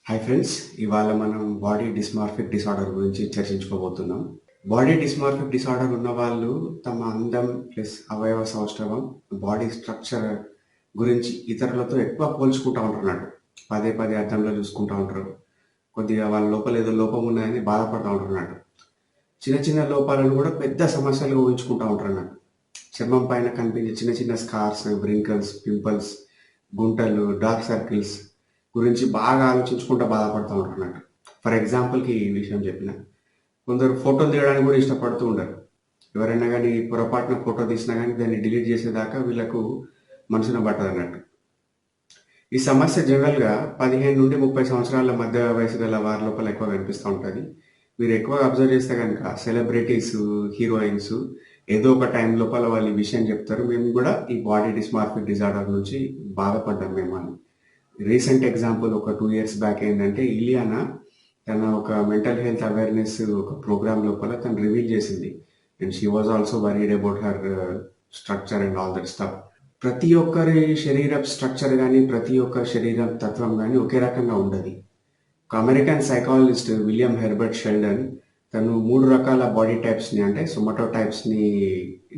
Hi friends, ఇవాళ మనం body dysmorphic disorder గురించి చర్చించుకోబోతున్నాం. బాడీ డిస్మార్ఫిక్ డిసార్డర్ ఉన్న వాళ్ళు తమ అందం ప్లస్ అవయవ సౌష్ఠవం, బాడీ స్ట్రక్చర్ గురించి ఇతరులతో ఎక్కువ పోల్చుకుంటూ ఉంటున్నాడు. పదే పదే అద్దంలో చూసుకుంటూ ఉంటారు. కొద్దిగా వాళ్ళ లోపల ఏదో లోపం ఉన్నాయని బాధపడుతూ ఉంటున్నాడు. చిన్న చిన్న లోపాలను కూడా పెద్ద సమస్యలుగా ఊహించుకుంటూ ఉంటున్నాడు. చర్మం పైన కనిపించే చిన్న చిన్న స్కార్స్, బ్రింకల్స్, పింపుల్స్, గుంటలు, డార్క్ సర్కిల్స్ గురించి బాగా ఆలోచించుకుంటూ బాధపడుతూ ఉంటున్నాడు. ఫర్ ఎగ్జాంపుల్కి ఈ విషయం చెప్పిన కొందరు ఫోటోలు తీయడానికి కూడా ఇష్టపడుతూ ఉండరు. ఎవరైనా కానీ పొరపాటున ఫోటో తీసినా కానీ దాన్ని డిలీట్ చేసేదాకా వీళ్ళకు మనసున పట్టదు అన్నట్టు. ఈ సమస్య జనరల్గా 15 నుండి 30 సంవత్సరాల మధ్య వయసు గల వారి లోపల ఎక్కువ కనిపిస్తూ ఉంటుంది. మీరు ఎక్కువగా అబ్జర్వ్ చేస్తే కనుక సెలబ్రిటీస్, హీరోయిన్స్ ఏదో ఒక టైం లోపల వాళ్ళు ఈ విషయం చెప్తారు, మేము కూడా ఈ బాడీ డిస్మార్ఫిక్ డిజార్డర్ నుంచి బాధపడ్డాం మేము అని. రీసెంట్ ఎగ్జాంపుల్ ఒక 2 years బ్యాక్ ఏంటంటే, ఇలియానా తన ఒక మెంటల్ హెల్త్ అవేర్నెస్ ఒక ప్రోగ్రామ్ లోపల తను రివీల్ చేసింది. And she was also worried about her structure and all that stuff. ప్రతి ఒక్కరి శరీర స్ట్రక్చర్ కానీ, ప్రతి ఒక్క శరీర తత్వం కానీ ఒకే రకంగా ఉండదు. ఒక American psychologist William Herbert Sheldon తను 3 రకాల బాడీ టైప్స్ని, అంటే సొమాటో టైప్స్ని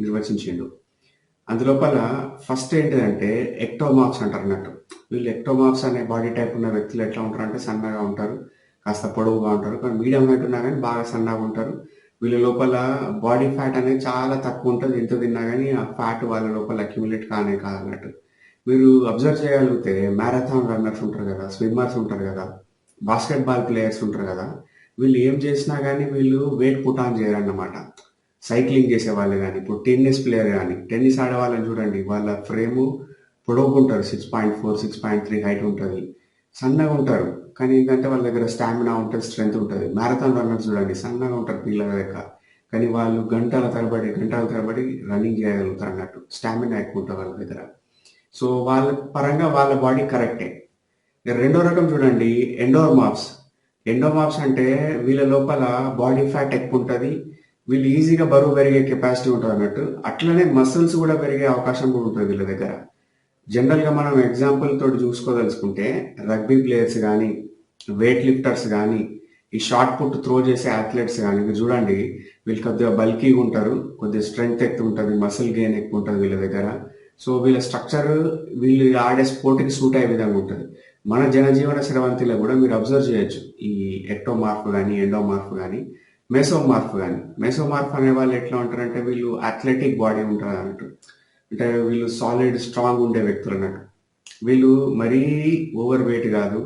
నిర్వచించిండు. అందులోపల ఫస్ట్ ఏంటిదంటే ఎక్టోమార్ఫ్స్ అంటారు అన్నట్టు. వీళ్ళు ఎక్టోమార్ఫ్స్ అనే బాడీ టైప్ ఉన్న వ్యక్తులు ఎట్లా ఉంటారు అంటే సన్నగా ఉంటారు, కాస్త పొడవుగా ఉంటారు, కానీ మీడియం హైట్ ఉన్నా కానీ బాగా సన్నగా ఉంటారు. వీళ్ళ లోపల బాడీ ఫ్యాట్ అనేది చాలా తక్కువ ఉంటుంది. ఎంత తిన్నా కానీ ఆ ఫ్యాట్ వాళ్ళ లోపల అక్యుములేట్ కానే కాదన్నట్టు. మీరు అబ్జర్వ్ చేయగలిగితే మ్యారథాన్ రన్నర్స్ ఉంటారు కదా, స్విమ్మర్స్ ఉంటారు కదా, బాస్కెట్బాల్ ప్లేయర్స్ ఉంటారు కదా, వీళ్ళు ఏం చేసినా కానీ వీళ్ళు వెయిట్ పుట్ ఆన్ చేయరన్నమాట. సైక్లింగ్ చేసే వాళ్ళు కానీ, ఇప్పుడు టెన్నిస్ ప్లేయర్ కానీ, టెన్నిస్ ఆడే వాళ్ళని చూడండి, వాళ్ళ ఫ్రేము పొడవుకుంటారు, 6.4 6.3 హైట్ ఉంటుంది, సన్నగా ఉంటారు, కానీ ఏంటంటే వాళ్ళ దగ్గర స్టామినా ఉంటుంది, స్ట్రెంగ్త్ ఉంటుంది. మ్యారథాన్ రన్నర్స్ చూడండి, సన్నగా ఉంటారు పిల్లల లెక్క, కానీ వాళ్ళు గంటల తరబడి రన్నింగ్ చేయగలుగుతారు అన్నట్టు. స్టామినా ఎక్కువ ఉంటుంది వాళ్ళ దగ్గర. సో వాళ్ళ పరంగా వాళ్ళ బాడీ కరెక్టే. రెండో రకం చూడండి, ఎండోమార్ఫ్స్. ఎండోమార్ఫ్స్ అంటే వీళ్ళ లోపల బాడీ ఫ్యాట్ ఎక్కువ ఉంటుంది, వీళ్ళు ఈజీగా బరువు పెరిగే కెపాసిటీ ఉంటుంది అన్నట్టు. అట్లనే మసిల్స్ కూడా పెరిగే అవకాశం కూడా ఉంటుంది వీళ్ళ దగ్గర. జనరల్గా మనం ఎగ్జాంపుల్ తోటి చూసుకోదలుచుకుంటే రగ్బీ ప్లేయర్స్ కానీ, వెయిట్ లిఫ్టర్స్ కానీ, ఈ షార్ట్ పుట్ త్రో చేసే అథ్లెట్స్ కానీ, మీరు చూడండి, వీళ్ళు కొద్దిగా బల్కీగా ఉంటారు, కొద్దిగా స్ట్రెంగ్త్ ఎక్కువ ఉంటుంది, మసిల్ గెయిన్ ఎక్కువ ఉంటుంది వీళ్ళ దగ్గర. సో వీళ్ళ స్ట్రక్చర్ వీళ్ళు ఆడే స్పోర్ట్కి సూట్ అయ్యే విధంగా ఉంటుంది. మన జనజీవన స్రవంతిలో కూడా మీరు అబ్జర్వ్ చేయొచ్చు ఈ ఎక్టోమార్ఫ్ కానీ, ఎండోమార్ఫ్ కానీ, మెసోమార్ఫ్ కానీ. మెసోమార్ఫ్ అనే వాళ్ళు ఎట్లా ఉంటారంటే వీళ్ళు అథ్లెటిక్ బాడీ ఉంటుంది అన్నట్టు. అంటే వీళ్ళు సాలిడ్ స్ట్రాంగ్ ఉండే వ్యక్తులు అన్నట్టు. వీళ్ళు మరీ ఓవర్ వెయిట్ కాదు,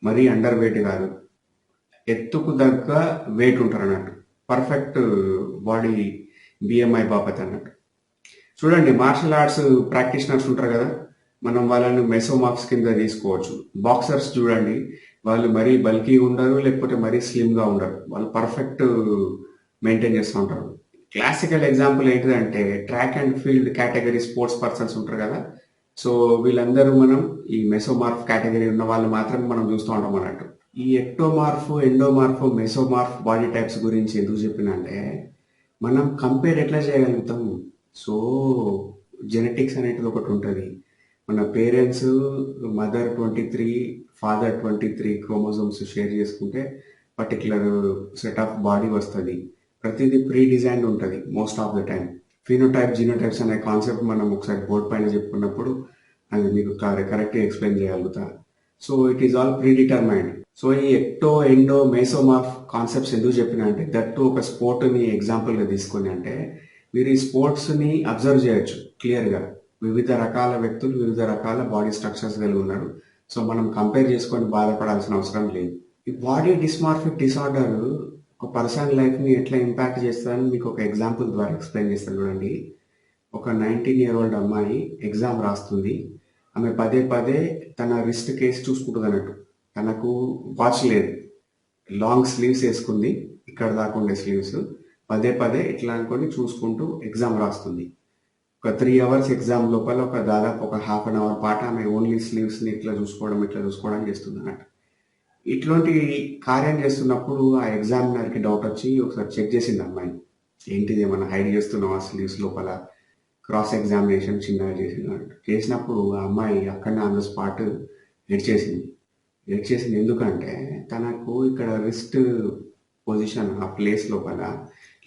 మరీ అండర్ వెయిట్ కాదు, ఎత్తుకు దగ్గ వెయిట్ ఉంటారు అన్నట్టు. పర్ఫెక్ట్ బాడీ బిఎంఐ బాపత్ అన్నట్టు. చూడండి, మార్షల్ ఆర్ట్స్ ప్రాక్టీషనర్స్ ఉంటారు కదా, మనం వాళ్ళని మెసోమార్ఫ్స్ కింద తీసుకోవచ్చు. బాక్సర్స్ చూడండి, వాళ్ళు మరీ బల్కీగా ఉండరు, లేకపోతే మరీ స్లిమ్గా ఉండరు, వాళ్ళు పర్ఫెక్ట్ మెయింటైన్ చేస్తూ ఉంటారు. క్లాసికల్ ఎగ్జాంపుల్ ఏంటిదంటే track and field category sports persons ఉంటారు కదా. సో వీళ్ళందరూ మనం ఈ మెసోమార్ఫ్ కేటగిరీ ఉన్న వాళ్ళు మాత్రమే మనం చూస్తూ ఉంటాం అన్నట్టు. ఈ ఎక్టోమార్ఫ్, ఎండోమార్ఫ్, మెసోమార్ఫ్ బాడీ టైప్స్ గురించి ఎందుకు చెప్పినంటే, మనం కంపేర్ ఎట్లా చేయగలుగుతాం. సో జెనెటిక్స్ అనేది ఒకటి ఉంటుంది. మన parents mother 23, father 23 chromosomes share చేసుకుంటే పర్టికులర్ సెట్ ఆఫ్ బాడీ వస్తుంది. ప్రతిదీ ప్రీ డిజైన్డ్ ఉంటుంది most of the time. Phenotype, genotypes అనే కాన్సెప్ట్ మనం ఒకసారి బోర్డ్ పైన చెప్పుకున్నప్పుడు అది మీకు కరెక్ట్గా ఎక్స్ప్లెయిన్ చేయగలుగుతా. So it is all pre determined. So ఈ ఎక్టో, ఎండో, మెసోమార్ఫ్ కాన్సెప్ట్స్ ఎందుకు చెప్పిన అంటే, దట్టు ఒక స్పోర్ట్ని ఎగ్జాంపుల్గా తీసుకొని, అంటే మీరు ఈ స్పోర్ట్స్ని అబ్జర్వ్ చేయొచ్చు క్లియర్గా. వివిధ రకాల వ్యక్తులు వివిధ రకాల బాడీ స్ట్రక్చర్స్ కలిగి ఉన్నారు. సో మనం కంపేర్ చేసుకొని బాధపడాల్సిన అవసరం లేదు. ఈ బాడీ డిస్మార్ఫిక్ డిసార్డర్ ఒక పర్సన్ లైఫ్ని ఎట్లా ఇంపాక్ట్ చేస్తుందని మీకు ఒక ఎగ్జాంపుల్ ద్వారా ఎక్స్ప్లెయిన్ చేస్తాను చూడండి. ఒక 19-year-old అమ్మాయి ఎగ్జామ్ రాస్తుంది. ఆమె పదే పదే తన రిస్ట్ కేసు చూసుకుంటుంది అన్నట్టు. తనకు వాచ్ లేదు, లాంగ్ స్లీవ్స్ వేసుకుంది, ఇక్కడ దాకా ఉండే స్లీవ్స్, పదే పదే ఇట్లా అనుకొని చూసుకుంటూ ఎగ్జామ్ రాస్తుంది. ఒక 3 hours ఎగ్జామ్ లోపల దాదాపు ఒక ½ an hour పాటు ఆమె ఓన్లీ స్లీవ్స్ని ఇట్లా చూసుకోవడం చేస్తుంది అన్నట్టు. ఇట్లాంటి కార్యం చేస్తున్నప్పుడు ఆ ఎగ్జామినర్కి డౌట్ వచ్చి ఒకసారి చెక్ చేసింది అమ్మాయిని. ఏంటిది, ఏమన్నా హైడ్ చేస్తున్నావా స్లీవ్స్ లోపల, క్రాస్ ఎగ్జామినేషన్ చిన్నగా చేసినప్పుడు ఆ అమ్మాయి అక్కడనే ఆన్ ద స్పాట్ చేసింది. ఏడ్చేసింది ఎందుకంటే తనకు ఇక్కడ రిస్ట్ పొజిషన్ ఆ ప్లేస్ లోపల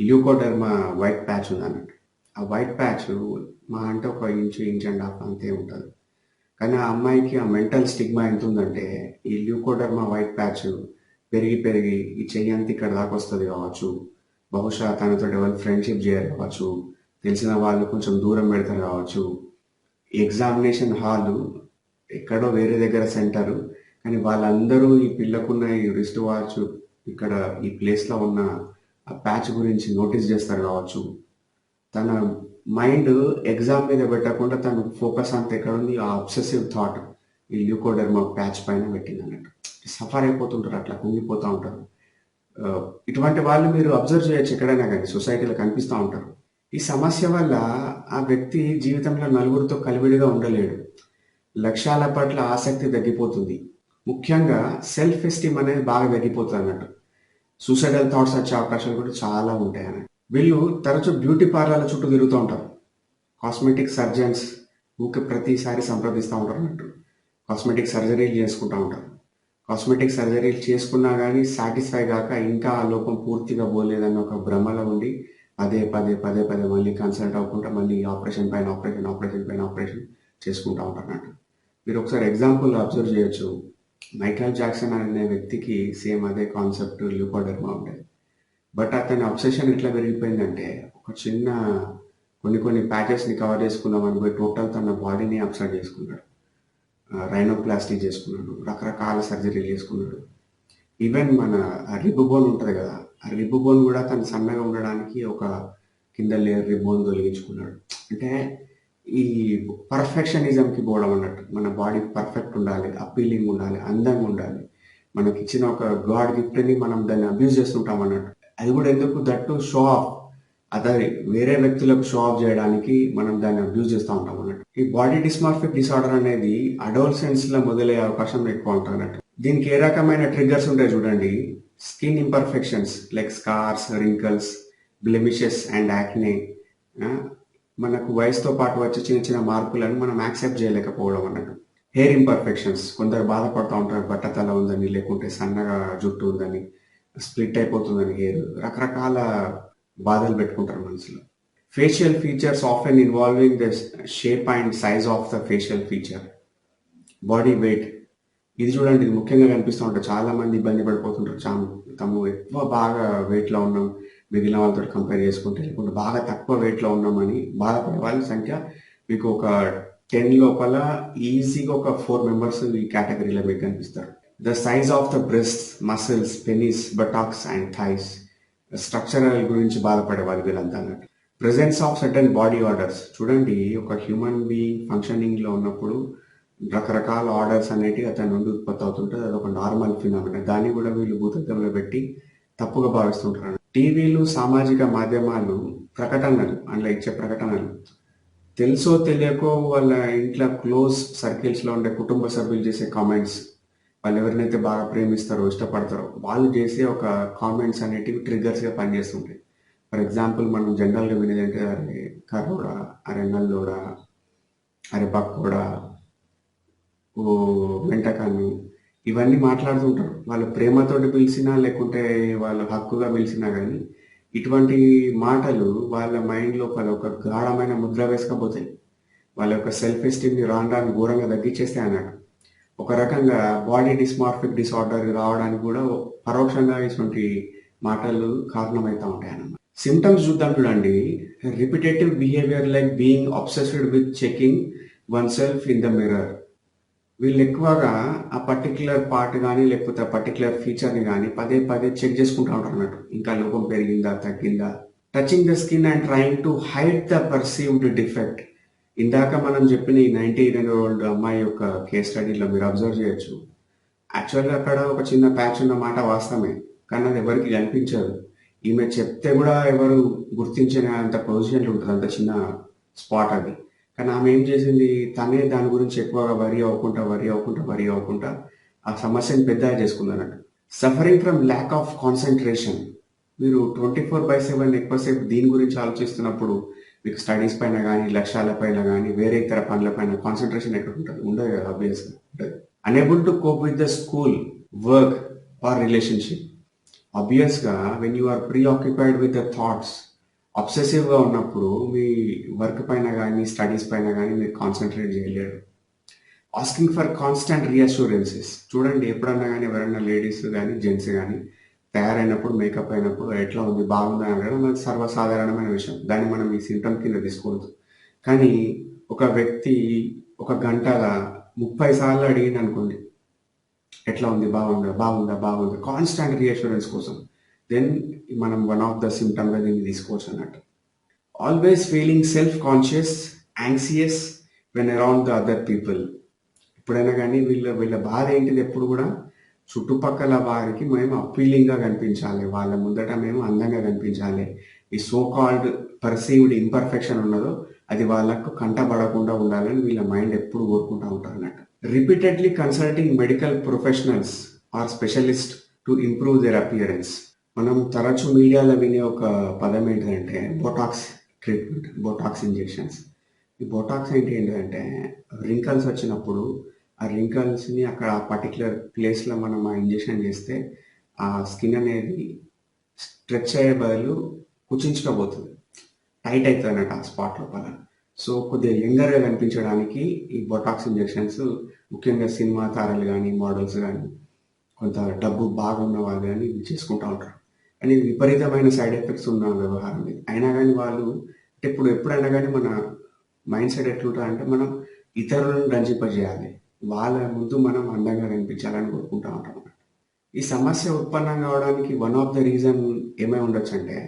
ల్యూకోడర్మా వైట్ ప్యాచ్ ఉందన్నట్టు. ఆ వైట్ ప్యాచ్ మా అంటే ఒక ఇంచ్ అండ్ హాఫ్ అంతే ఉంటుంది. కానీ ఆ అమ్మాయికి ఆ మెంటల్ స్టిగ్మా ఎంత ఉందంటే ఈ ల్యూకోడర్మా వైట్ ప్యాచ్ పెరిగి పెరిగి ఈ చెయ్యి అంతా ఇక్కడ దాకా వస్తుంది కావచ్చు. బహుశా తనతో ఎవరు ఫ్రెండ్షిప్ చేయరు కావచ్చు. తెలిసిన వాళ్ళు కొంచెం దూరం పెడతారు కావచ్చు. ఎగ్జామినేషన్ హాలు ఎక్కడో వేరే దగ్గర సెంటరు. కానీ వాళ్ళందరూ ఈ పిల్లకున్న ఈ రిస్ట్ వాచ్ ఇక్కడ ఈ ప్లేస్లో ఉన్న ఆ ప్యాచ్ గురించి నోటీస్ చేస్తారు కావచ్చు. తన మైండ్ ఎగ్జామ్ మీద పెట్టకుండా తను ఫోకస్ అంతా ఎక్కడ ఉంది ఆ అబ్సెసివ్ థాట్ ఈ ల్యూకోడర్మా ప్యాచ్ పైన పెట్టింది అన్నట్టు. సఫర్ అయిపోతుంటారు, అట్లా కుంగిపోతూ ఉంటారు. ఆ, ఇటువంటి వాళ్ళు మీరు అబ్జర్వ్ చేయొచ్చు ఎక్కడైనా కానీ సొసైటీలో కనిపిస్తూ ఉంటారు. ఈ సమస్య వల్ల ఆ వ్యక్తి జీవితంలో నలుగురితో కలివిడిగా ఉండలేడు. లక్ష్యాల పట్ల ఆసక్తి తగ్గిపోతుంది. ముఖ్యంగా సెల్ఫ్ ఎస్టీమ్ అనేది బాగా తగ్గిపోతుంది అన్నట్టు. సూసైడల్ థాట్స్ వచ్చే అవకాశాలు కూడా చాలా ఉంటాయి అన్నట్టు. వీళ్ళు తరచూ బ్యూటీ పార్లర్ల చుట్టూ తిరుగుతూ ఉంటారు. కాస్మెటిక్ సర్జన్స్ ఊకే ప్రతిసారి సంప్రదిస్తూ ఉంటారు అన్నట్టు. కాస్మెటిక్ సర్జరీలు చేసుకుంటూ ఉంటారు. కాస్మెటిక్ సర్జరీలు చేసుకున్నా కానీ సాటిస్ఫై కాక ఇంకా ఆ లోపం పూర్తిగా పోలేదన్న ఒక భ్రమలో ఉండి పదే పదే పదే పదే మళ్ళీ కన్సల్ట్ అవ్వకుండా మళ్ళీ ఆపరేషన్ పైన ఆపరేషన్ ఆపరేషన్ పైన ఆపరేషన్ చేసుకుంటూ ఉంటారు అన్నట్టు. మీరు ఒకసారి ఎగ్జాంపుల్ అబ్జర్వ్ చేయొచ్చు. మైకేల్ జాక్సన్ అనే వ్యక్తికి సేమ్ అదే కాన్సెప్ట్ ల్యూకోడర్మా ఉండేది. బట్ అతని అబ్సెషన్ ఎట్లా పెరిగిపోయిందంటే ఒక చిన్న కొన్ని ప్యాచెస్ని కవర్ చేసుకుందాం అని పోయి టోటల్ తన బాడీని అబ్సర్వ్ చేసుకున్నాడు. రైనోప్లాస్టీ చేసుకున్నాడు, రకరకాల సర్జరీలు చేసుకున్నాడు. ఈవెన్ మన రిబ్ బోన్ ఉంటుంది కదా, ఆ రిబ్ బోన్ కూడా తను సన్నగా ఉండడానికి ఒక కింద లేయర్ రిబ్ బోన్ తొలగించుకున్నాడు. అంటే ఈ పర్ఫెక్షనిజంకి పోవడం అన్నట్టు. మన బాడీ పర్ఫెక్ట్ ఉండాలి, అప్పీలింగ్ ఉండాలి, అందంగా ఉండాలి. మనకి ఇచ్చిన ఒక గాడ్ గిఫ్ట్ని మనం దాన్ని అబ్యూజ్ చేస్తుంటాం అన్నట్టు. అది కూడా ఎందుకు దట్టు షో ఆఫ్, అదే వేరే వ్యక్తులకు షో ఆఫ్ చేయడానికి మనం దాన్ని అబ్యూజ్ చేస్తూ ఉంటాం అన్నట్టు. ఈ బాడీ డిస్మార్ఫిక్ డిసార్డర్ అనేది అడోల్సెన్స్ లో మొదలయ్యే అవకాశం ఎక్కువ ఉంటుంది అన్నట్టు. దీనికి ఏ రకమైన ట్రిగ్గర్స్ ఉంటాయి చూడండి. Skin imperfections like scars, wrinkles, blemishes and acne. మనకు వయసుతో పాటు వచ్చే చిన్న చిన్న మార్పులను మనం యాక్సెప్ట్ చేయలేకపోవడం అన్నట్టు. హెయిర్ ఇంపర్ఫెక్షన్స్, కొందరు బాధపడుతూ ఉంటారు బట్టతల ఉందని, లేకుంటే సన్నగా జుట్టు ఉందని, స్ప్లిట్ అయిపోతుందని హెయిర్, రకరకాల బాధలు పెట్టుకుంటారు మనసులో. Facial features often involving the shape and size of the facial feature. Body weight, ఇది చూడండి, ఇది ముఖ్యంగా కనిపిస్తూ ఉంటారు. చాలా మంది ఇబ్బంది పడిపోతుంటారు. తాము ఎక్కువ బాగా వెయిట్లో ఉన్నాం మిగిలిన వాళ్ళతో కంపేర్ చేసుకుంటే, లేకుంటే బాగా తక్కువ వెయిట్లో ఉన్నామని బాధపడే వాళ్ళ సంఖ్య మీకు ఒక 10 లోపల ఈజీగా ఒక 4 మెంబర్స్ ఈ కేటగిరీలో మీకు కనిపిస్తారు. The size of the breast, muscles, penis, buttocks and thighs, structural గురించి బాధపడే వాళ్ళు వీళ్ళంతా అన్నట్టు. Presence of certain body odours, చూడండి ఒక హ్యూమన్ బీయింగ్ ఫంక్షనింగ్లో ఉన్నప్పుడు రకరకాల ఆర్డర్స్ అనేటివి అతని నుండి ఉత్పత్తి అవుతుంటుంది. అది ఒక నార్మల్ ఫినామినా. దాన్ని కూడా వీళ్ళు భూతత్వంలో పెట్టి తప్పుగా భావిస్తుంటారు. టీవీలు, సామాజిక మాధ్యమాలు, ప్రకటనలు, అందులో ఇచ్చే ప్రకటనలు తెలుసో తెలియకో వాళ్ళ ఇంట్లో క్లోజ్ సర్కిల్స్లో ఉండే కుటుంబ సభ్యులు చేసే కామెంట్స్, వాళ్ళు ఎవరినైతే బాగా ప్రేమిస్తారో ఇష్టపడతారో వాళ్ళు చేసే ఒక కామెంట్స్ అనేటివి ట్రిగ్గర్స్గా పనిచేస్తుంటాయి. ఫర్ ఎగ్జాంపుల్ మనం జనరల్గా వినేదంటే అరే కర్రోడా, అరే నల్లోడా, అరే బక్కోడా, ఓ వెంటకాన్ని, ఇవన్నీ మాట్లాడుతుంటారు. వాళ్ళు ప్రేమతోటి పిలిచినా లేకుంటే వాళ్ళు హక్కుగా పిలిచినా కానీ ఇటువంటి మాటలు వాళ్ళ మైండ్ లోపల ఒక గాఢమైన ముద్ర వేసుకపోతాయి. వాళ్ళ యొక్క సెల్ఫ్ ఎస్టీమ్ని రాను ఘోరంగా తగ్గించేస్తాయి అన్నట్టు. ఒక రకంగా బాడీ డిస్మార్ఫిక్ డిసార్డర్ రావడానికి కూడా పరోక్షంగా ఇటువంటి మాటలు కారణమవుతూ ఉంటాయి అన్నమాట. సిమ్టమ్స్ చూద్దాం చూడండి. Repetitive behaviour like being obsessed with checking one self in the mirror. వీళ్ళు ఎక్కువగా ఆ పర్టికులర్ పార్ట్ కానీ లేకపోతే ఆ పర్టికులర్ ఫీచర్ని కానీ పదే పదే చెక్ చేసుకుంటూ ఉంటారు అన్నట్టు. ఇంకా లోపం పెరిగిందా, తగ్గిందా. Touching the skin and trying to hide the perceived defect. ఇందాక మనం చెప్పిన ఈ 19-year-old అమ్మాయి యొక్క కేస్ స్టడీలో మీరు అబ్జర్వ్ చేయొచ్చు. యాక్చువల్గా అక్కడ ఒక చిన్న ప్యాచ్ ఉన్న మాట వాస్తవమే, కానీ అది ఎవరికి కనిపించదు. ఈమె చెప్తే కూడా ఎవరు గుర్తించిన అంత పొజిషన్లో ఉంటుంది, అంత చిన్న స్పాట్ అది. కానీ ఆమె ఏం చేసింది, తనే దాని గురించి ఎక్కువగా వరి అవ్వకుండా ఆ సమస్యని పెద్దగా చేసుకుంది అన్నట్టు. Suffering from lack of concentration. మీరు 24/7 ఎక్కువసేపు దీని గురించి ఆలోచిస్తున్నప్పుడు మీకు స్టడీస్ పైన కానీ, లక్ష్యాల పైన కానీ, వేరే ఇతర పనుల పైన కాన్సన్ట్రేషన్ ఎక్కడ ఉంటుంది? ఉండదు కదా, ఆబ్వియస్గా ఉంటుంది. unable to cope with the school, work, or relationship. ఆబ్వియస్గా when you are preoccupied with the thoughts, అబ్సెసివ్గా ఉన్నప్పుడు మీ వర్క్ పైన కానీ స్టడీస్ పైన కానీ మీరు కాన్సన్ట్రేట్ చేయలేరు. Asking for constant reassurances. చూడండి, ఎప్పుడన్నా కానీ ఎవరైనా లేడీస్ కానీ జెంట్స్ కానీ తయారైనప్పుడు, మేకప్ అయినప్పుడు ఎట్లా ఉంది, బాగుంది అని అడగడం అది సర్వసాధారణమైన విషయం. దాన్ని మనం ఈ సింటమ్ కింద తీసుకోవద్దు. కానీ ఒక వ్యక్తి ఒక గంటగా 30 సార్లు అడిగింది అనుకోండి, ఎట్లా ఉంది, బాగుందా బాగుందా బాగుందా, కాన్స్టాంట్ రీఅష్యూరెన్స్ కోసం, దెన్ మనం వన్ ఆఫ్ ద సిమ్టమ్గా దీన్ని తీసుకోవచ్చు అన్నట్టు. Always feeling self conscious, anxious when around the other people. ఎప్పుడైనా కానీ వీళ్ళ బాధ ఏంటిది, ఎప్పుడు కూడా చుట్టుపక్కల వారికి మేము అప్పీలింగ్గా కనిపించాలి, వాళ్ళ ముందట మేము అందంగా కనిపించాలి. ఈ సో కాల్డ్ పర్సీవ్డ్ ఇంపర్ఫెక్షన్ ఉన్నదో అది వాళ్ళకు కంటపడకుండా ఉండాలని వీళ్ళ మైండ్ ఎప్పుడు కోరుకుంటూ ఉంటారు అన్నట్టు. Repeatedly consulting medical professionals or specialist to improve their appearance. మనం తరచు మీడియాలో వినే ఒక పదం ఏంటంటే బోటాక్స్ ట్రీట్మెంట్, బోటాక్స్ ఇంజెక్షన్స్. ఈ బోటాక్స్ ఏంటంటే రింకల్స్ వచ్చినప్పుడు ఆ రింకల్స్ని అక్కడ ఆ పర్టికులర్ ప్లేస్లో మనం ఆ ఇంజెక్షన్ చేస్తే ఆ స్కిన్ అనేది స్ట్రెచ్ అయ్యే బదులు కుచించుకోబోతుంది, టైట్ అవుతుంది అన్నట్టు ఆ స్పాట్ లోపల. సో కొద్దిగా యంగర్గా కనిపించడానికి ఈ బొటాక్స్ ఇంజెక్షన్స్ ముఖ్యంగా సినిమా తారలు కానీ మోడల్స్ కానీ కొంత డబ్బు బాగున్న వాళ్ళు కానీ ఇవి చేసుకుంటూ ఉంటారు. కానీ విపరీతమైన సైడ్ ఎఫెక్ట్స్ ఉన్న వ్యవహారం ఇది. అయినా కానీ వాళ్ళు అంటే ఎప్పుడైనా కానీ మన మైండ్ సెట్ ఎట్లుంటుంది అంటే మనం ఇతరులను రంజింపజేయాలి, వాళ్ళ ముందు మనం అందంగా కనిపించాలని కోరుకుంటూ ఉంటాం. ఈ సమస్య ఉత్పన్నం కావడానికి వన్ ఆఫ్ ద రీజన్ ఏమై ఉండొచ్చు అంటే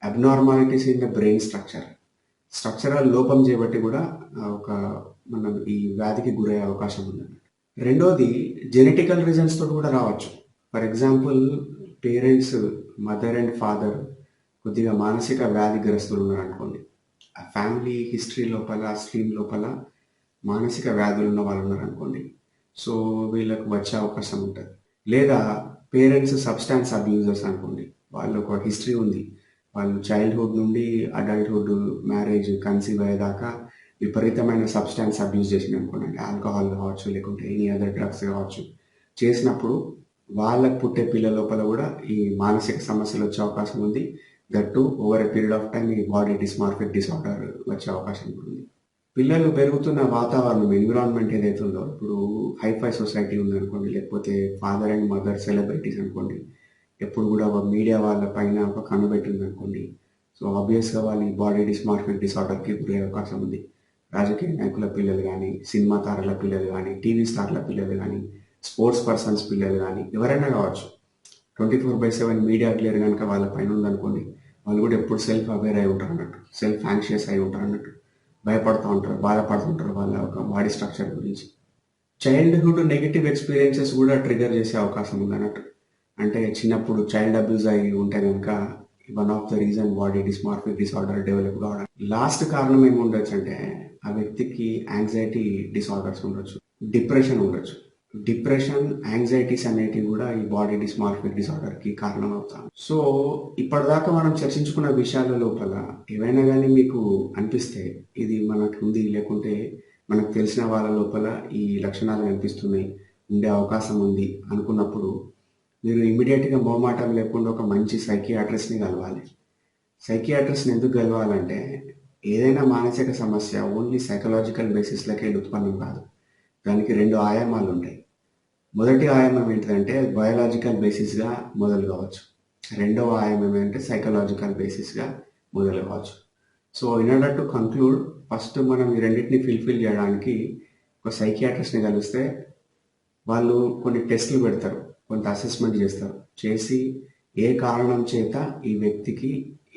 abnormalities in the brain structural లోపం చేయబట్టి కూడా మనం ఈ వ్యాధికి గురయ్యే అవకాశం ఉంది. రెండోది జెనెటికల్ రీజన్స్ తోటి కూడా రావచ్చు. For example, parents, mother and father కొద్దిగా మానసిక వ్యాధిగ్రస్తులు ఉన్నారు అనుకోండి, ఆ ఫ్యామిలీ హిస్టరీ లోపల, స్ట్రీమ్ లోపల మానసిక వ్యాధులు ఉన్న వాళ్ళు ఉన్నారు అనుకోండి, సో వీళ్ళకు వచ్చే అవకాశం ఉంటుంది. లేదా పేరెంట్స్ సబ్స్టాన్స్ అబ్యూజర్స్ అనుకోండి, వాళ్ళు ఒక హిస్టరీ ఉంది, వాళ్ళు చైల్డ్హుడ్ నుండి అడల్ట్హుడ్, మ్యారేజ్, కన్సీవ్ అయ్యేదాకా విపరీతమైన సబ్స్టాన్స్ అబ్యూస్ చేసింది అనుకోండి, ఆల్కహాల్ కావచ్చు లేకుంటే ఎనీ అదర్ డ్రగ్స్ కావచ్చు, చేసినప్పుడు వాళ్ళకు పుట్టే పిల్లల లోపల కూడా ఈ మానసిక సమస్యలు వచ్చే అవకాశం ఉంది. That to over a period of time ఈ బాడీ డిస్మార్ఫిక్ డిసార్డర్ వచ్చే అవకాశం ఉంది. పిల్లలు పెరుగుతున్న వాతావరణం, ఎన్విరాన్మెంట్ ఏదైతే ఉందో, ఇప్పుడు హైఫై సొసైటీ ఉందనుకోండి, లేకపోతే ఫాదర్ అండ్ మదర్ సెలబ్రిటీస్ అనుకోండి, ఎప్పుడు కూడా ఒక మీడియా వాళ్ళ పైన ఒక కనుబెట్టి ఉందనుకోండి, సో ఆబ్వియస్గా వాళ్ళు ఈ బాడీ డిస్మార్ఫిక్ డిసార్డర్కి గురే అవకాశం ఉంది. రాజకీయ నాయకుల పిల్లలు కానీ, సినిమా తారల పిల్లలు కానీ, టీవీ స్టార్ల పిల్లలు కానీ, స్పోర్ట్స్ పర్సన్స్ పిల్లలు కానీ, ఎవరైనా కావచ్చు, 24/7 మీడియా క్లియర్ కనుక వాళ్ళ పైన ఉందనుకోండి, వాళ్ళు కూడా ఎప్పుడు సెల్ఫ్ అవేర్ అయి ఉంటారు అన్నట్టు, సెల్ఫ్ యాంగ్షియస్ అయి ఉంటారు అన్నట్టు, భయపడుతూ ఉంటారు, బాధపడుతుంటారు వాళ్ళ ఒక బాడీ స్ట్రక్చర్ గురించి. చైల్డ్హుడ్ నెగిటివ్ ఎక్స్పీరియన్సెస్ కూడా ట్రిగర్ చేసే అవకాశం ఉంది అన్నట్టు. అంటే చిన్నప్పుడు చైల్డ్ అబ్యూజ్ అయి ఉంటే కనుక one of the reason body dysmorphic disorder develop కావడం. లాస్ట్ కారణం ఏమి ఉండొచ్చు అంటే ఆ వ్యక్తికి యాంగ్జైటీ డిసార్డర్స్ ఉండొచ్చు, డిప్రెషన్ ఉండొచ్చు. డిప్రెషన్, యాంగ్జైటీస్ అనేటివి కూడా ఈ బాడీ డిస్మార్ఫిక్ డిసార్డర్కి కారణం అవుతాం. సో ఇప్పటిదాకా మనం చర్చించుకున్న విషయాల లోపల ఏవైనా కానీ మీకు అనిపిస్తే ఇది మనకు ఉంది, లేకుంటే మనకు తెలిసిన వాళ్ళ లోపల ఈ లక్షణాలు కనిపిస్తున్నాయి, ఉండే అవకాశం ఉంది అనుకున్నప్పుడు మీరు ఇమీడియట్గా మొహమాటం లేకుండా ఒక మంచి సైకియాట్రిస్ట్ని కలవాలి. సైకియాట్రిస్ట్ని ఎందుకు కలవాలంటే ఏదైనా మానసిక సమస్య ఓన్లీ సైకలాజికల్ బేసిస్లకే ఉత్పన్నం కాదు, దానికి 2 ఆయామాలు ఉంటాయి. మొదటి ఆయామం ఏంటంటే బయోలాజికల్ బేసిస్గా మొదలు కావచ్చు, రెండవ ఆయామం ఏంటంటే సైకలాజికల్ బేసిస్గా మొదలు కావచ్చు. So in order to conclude, first మనం ఈ రెండింటిని ఫిల్ఫిల్ చేయడానికి ఒక సైకియాట్రిస్ట్ని కలిస్తే వాళ్ళు కొన్ని టెస్టులు పెడతారు, కొంత అసెస్మెంట్ చేస్తారు, చేసి ఏ కారణం చేత ఈ వ్యక్తికి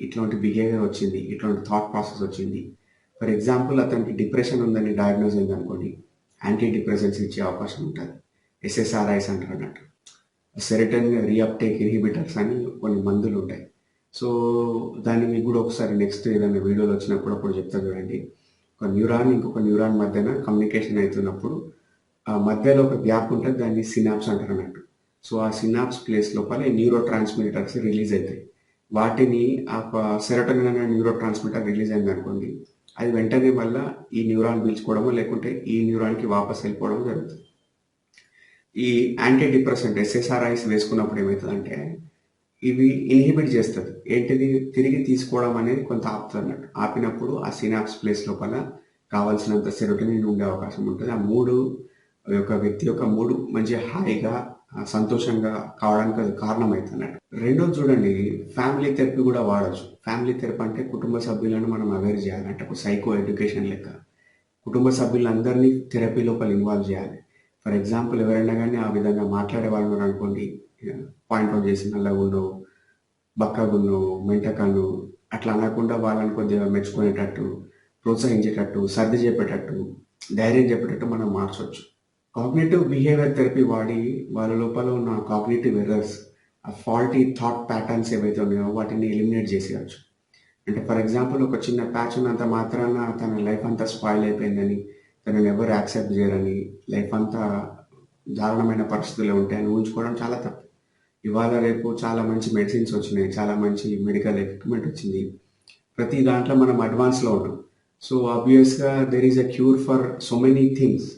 ఇట్లాంటి బిహేవియర్ వచ్చింది, ఇట్లాంటి థాట్ ప్రాసెస్ వచ్చింది. ఫర్ ఎగ్జాంపుల్, అతనికి డిప్రెషన్ ఉందని డయాగ్నోజ్ అయింది అనుకోండి, యాంటీ డిప్రెసెంట్స్ ఇచ్చే అవకాశం ఉంటుంది. SSRIs అంటారు అన్నట్టు, సెరటన్ రీఅప్టేక్ ఇన్హిబిటర్స్ అని కొన్ని మందులు ఉంటాయి. సో దాన్ని మీకు కూడా ఒకసారి నెక్స్ట్ ఏదైనా వీడియోలో వచ్చినప్పుడు అప్పుడు చెప్తా చూడండి. ఒక న్యూరాన్ ఇంకొక న్యూరాన్ మధ్యన కమ్యూనికేషన్ అవుతున్నప్పుడు ఆ మధ్యలో ఒక గ్యాప్ ఉంటుంది, దాన్ని సినాప్స్ అంటారు అన్నట్టు. సో ఆ సినాప్స్ ప్లేస్ లోపల న్యూరో ట్రాన్స్మిటర్స్ రిలీజ్ అవుతాయి. వాటిని ఆ సెరటోనిన్ అనే న్యూరో ట్రాన్స్మిటర్ రిలీజ్ అయింది అనుకోండి, అది వెంటనే వల్ల ఈ న్యూరాన్ పీల్చుకోవడమో లేకుంటే ఈ న్యూరాన్కి వాపస్ వెళ్ళిపోవడం జరుగుతుంది. ఈ యాంటీ డిప్రెసెంట్ ఎస్ఎస్ఆర్ఐస్ వేసుకున్నప్పుడు ఏమవుతుందంటే ఇవి ఇన్హిబిట్ చేస్తుంది. ఏంటిది తిరిగి తీసుకోవడం అనేది కొంత ఆపుతుంది అన్నట్టు. ఆపినప్పుడు ఆ సినాప్స్ ప్లేస్ లోపల కావాల్సినంత సెరోటోనిన్ ఉండే అవకాశం ఉంటుంది. ఆ మూడు ఒక వ్యక్తి యొక్క మూడు మంచి హాయిగా సంతోషంగా కావడానికి అది కారణమవుతున్నట్టు. రెండోది చూడండి, ఫ్యామిలీ థెరపీ కూడా వాడచ్చు. ఫ్యామిలీ థెరపీ అంటే కుటుంబ సభ్యులను మనం అవేర్ చేయాలి. అంటే ఒక సైకో ఎడ్యుకేషన్ లెక్క కుటుంబ సభ్యులందరినీ థెరపీ లోపల ఇన్వాల్వ్ చేయాలి. ఫర్ ఎగ్జాంపుల్ ఎవరైనా కానీ ఆ విధంగా మాట్లాడే వాళ్ళు ఉన్నారు అనుకోండి, పాయింట్అవుట్ చేసి నల్లగుండు, బక్కగుండు, మెంటకన్ను అట్లా అనకుండా వాళ్ళని కొద్దిగా మెచ్చుకునేటట్టు, ప్రోత్సహించేటట్టు, సర్ది చెప్పేటట్టు, ధైర్యం చెప్పేటట్టు మనం మార్చవచ్చు. కాగ్నిటివ్ బిహేవియర్ థెరపీ వాడి వాళ్ళ లోపల ఉన్న కాగ్నిటివ్ ఎర్రర్స్, ఆ ఫాల్టీ థాట్ ప్యాటర్న్స్ ఏవైతే ఉన్నాయో వాటిని ఎలిమినేట్ చేసేయచ్చు. అంటే ఫర్ ఎగ్జాంపుల్ ఒక చిన్న ప్యాచ్ ఉన్నంత మాత్రాన తన లైఫ్ అంతా స్పాయిల్ అయిపోయిందని, తనని ఎవరు యాక్సెప్ట్ చేయరని, లైఫ్ అంతా దారుణమైన పరిస్థితుల్లో ఉంటాయని ఊహించుకోవడం చాలా తప్పు. ఇవాళ రేపు చాలా మంచి మెడిసిన్స్ వచ్చినాయి, చాలా మంచి మెడికల్ ఎక్విప్మెంట్ వచ్చింది. ప్రతి దాంట్లో మనం అడ్వాన్స్లో ఉన్నాం. సో ఆబ్వియస్గా there is a cure for so many things.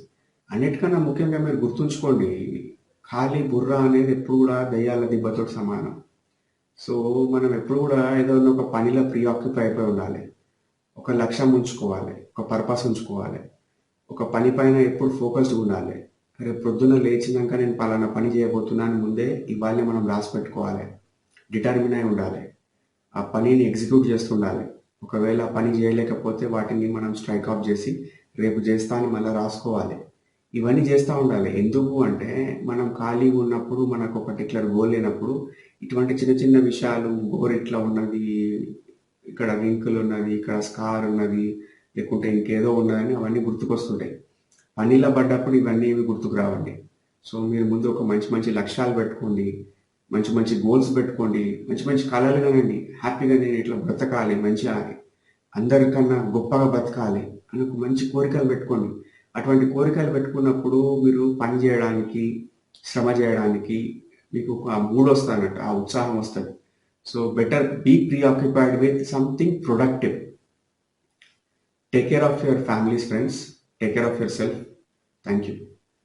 అన్నిటికన్నా ముఖ్యంగా మీరు గుర్తుంచుకోండి, ఖాళీ బుర్ర అనేది ఎప్పుడు కూడా దయ్యాల దిబ్బతో సమానం. సో మనం ఎప్పుడు కూడా ఏదో ఒక పనిలో ప్రీఆక్యుపై అయిపోయి ఉండాలి. ఒక లక్ష్యం ఉంచుకోవాలి, ఒక పర్పస్ ఉంచుకోవాలి, ఒక పని పైన ఎప్పుడు ఫోకస్డ్ ఉండాలి. రేపు పొద్దున్న లేచినాక నేను పలానా పని చేయబోతున్నాను ముందే ఇవాళనే మనం రాసి పెట్టుకోవాలి. డిటర్మిన్ అయి ఉండాలి, ఆ పనిని ఎగ్జిక్యూట్ చేస్తుండాలి. ఒకవేళ ఆ పని చేయలేకపోతే వాటిని మనం స్ట్రైక్ ఆఫ్ చేసి రేపు చేస్తా అని మళ్ళీ రాసుకోవాలి. ఇవన్నీ చేస్తూ ఉండాలి. ఎందుకు అంటే మనం ఖాళీగా ఉన్నప్పుడు మనకు ఒక పర్టికులర్ గోల్ లేనప్పుడు ఇటువంటి చిన్న చిన్న విషయాలు, గోర్ ఇట్లా ఉన్నది, ఇక్కడ రింకులు ఉన్నది, ఇక్కడ స్కార్ ఉన్నది, లేకుంటే ఇంకేదో ఉన్నదని అవన్నీ గుర్తుకొస్తుంటాయి. పనిలో పడ్డప్పుడు ఇవన్నీ ఏమి గుర్తుకు రావండి. సో మీరు ముందు ఒక మంచి మంచి లక్ష్యాలు పెట్టుకోండి, మంచి మంచి గోల్స్ పెట్టుకోండి, మంచి మంచి కళలు కనండి. హ్యాపీగా నేను ఇట్లా బ్రతకాలి, మంచిగా అందరికన్నా గొప్పగా బ్రతకాలి అని ఒక మంచి కోరికలు పెట్టుకోండి. అటువంటి కోరికలు పెట్టుకున్నప్పుడు మీరు పని చేయడానికి, శ్రమ చేయడానికి మీకు ఒక మూడ్ వస్తానట్టు, ఆ ఉత్సాహం వస్తుంది. So better be preoccupied with something productive. Take care of your families, friends. Take care of yourself. Thank you.